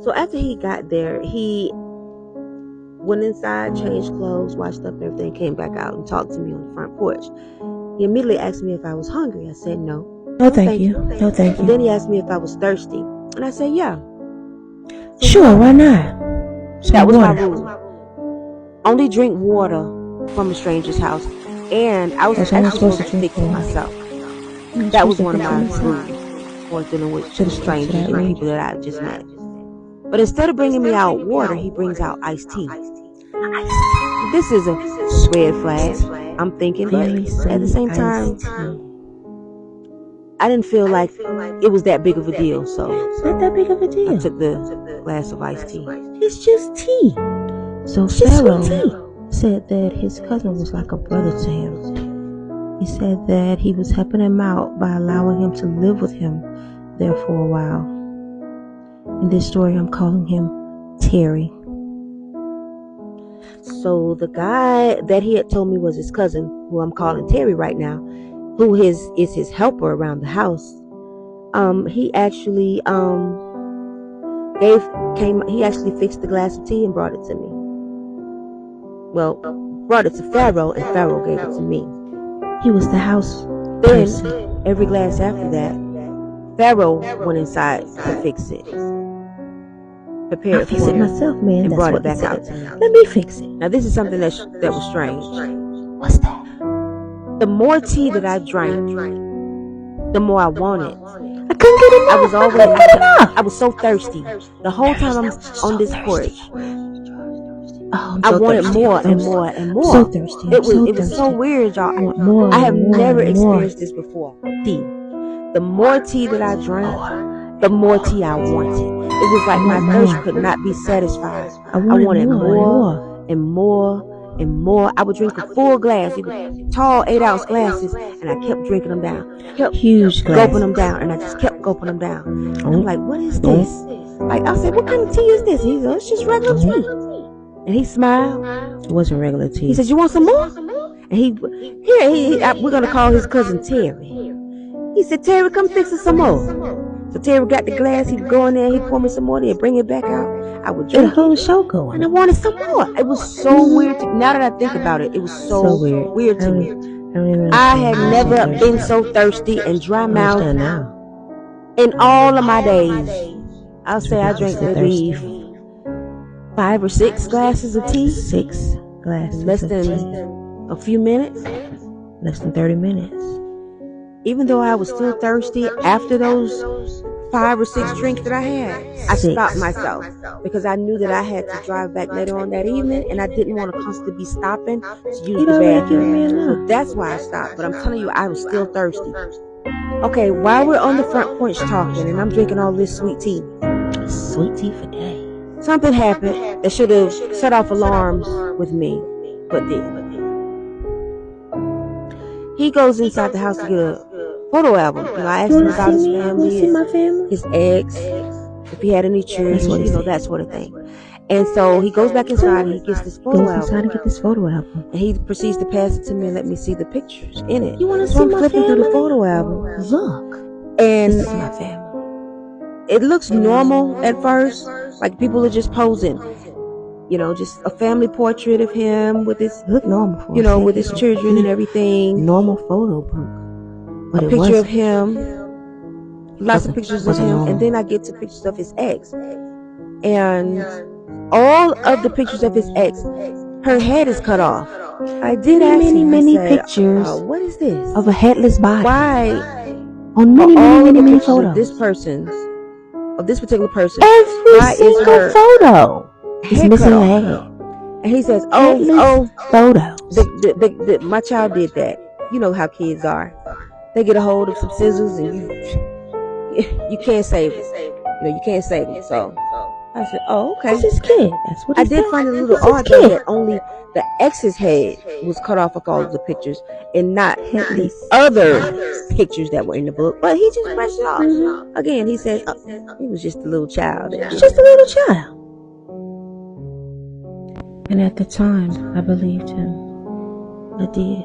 So after he got there, he went inside, changed clothes, washed up everything, came back out and talked to me on the front porch. He immediately asked me if I was hungry. I said no. No, thank you. No, thank you. And then he asked me if I was thirsty. And I said, yeah. So sure, why not? That was my rule. Only drink water from a stranger's house. And I was actually supposed to fix it myself. That was one of my rules for dealing with strangers and people that I just met. But instead of bringing me out water, he brings out iced tea. This is a red flag, I'm thinking, but at the same time, I didn't feel like it was that big of a deal, so it's not that big of a deal. I took the glass of iced tea. It's just tea. So Pharaoh said that his cousin was like a brother to him. He said that he was helping him out by allowing him to live with him there for a while. In this story, I'm calling him Terry. So the guy that he had told me was his cousin, who I'm calling Terry right now, who is his helper around the house. He actually he actually fixed the glass of tea and brought it to me. Well, brought it to Pharaoh, and Pharaoh gave it to me. He was the house Then person. every glass after that, Pharaoh went inside to fix it. Prepared I'll fix it myself, man. And That's brought what it back he out said. to me. Let me fix it. Now this is something that was strange. What's that? The more tea that I drank, the more I wanted. I couldn't get enough. I was so thirsty. The whole time I'm on this porch, Oh, I wanted more and more and more. So thirsty. It was so weird, y'all. I have never experienced this before. Tea. The more tea that I drank, the more tea I wanted. It was like my thirst could not be satisfied. I wanted more and more and more. I would drink a full glass, even tall 8-ounce glasses, and I kept drinking them down. Kept huge glasses. gulping them down, and I just kept gulping them down. And I'm like, what is this? Like, I said, what kind of tea is this? He said, it's just regular tea. And he smiled. It wasn't regular tea. He said, you want some more? And we're going to call his cousin Terry. He said, Terry, come fix us some more. So Terry got the glass. He'd go in there, he'd pour me some more, he'd bring it back out. I would drink the whole show going. And I wanted some more. It was so weird. Now that I think about it, it was so weird to me. I had never been so thirsty and dry mouthed in all of my days. I'll say I drank maybe 5 or 6 glasses of tea. 6 glasses. Less than a few minutes. Less than 30 minutes. Even though I was still thirsty after those 5 or 6 drinks that I had, I stopped myself because I knew that I had to drive back later on that evening, and I didn't want to constantly be stopping to use the bathroom. So that's why I stopped. But I'm telling you, I was still thirsty. Okay, while we're on the front porch talking, and I'm drinking all this sweet tea. Sweet tea for days. Something happened that should have set off alarms with me, but didn't. He goes inside the house to get a photo album. I asked him about his family, his ex, if he had any children, that sort of thing. And so he goes back inside and he gets this photo album. And he proceeds to pass it to me and let me see the pictures in it. You want to see I'm my flipping family? through the photo album. Look. And this is my family. It looks normal at first, like people are just posing. Just a family portrait of him with his, look normal with his children and everything. Normal photo book. But a picture of him, lots of pictures of him, and then I get to pictures of his ex. And all of the pictures of his ex, her head is cut off. I did ask him, many pictures. What is this? Of a headless body. Why? On many photos. Of this particular person. Every single photo. It's missing a head. And he says, photos. My child did that. You know how kids are. They get a hold of some scissors and you can't save it. You can't save it. So I said, oh, okay. It's his kid. That's what he said. I did find it a little odd that only the ex's head was cut off of all of the pictures and not the other pictures that were in the book. But he just brushed it off. Again, he says, he was just a little child. Just a little child. And at the time, I believed him. I did.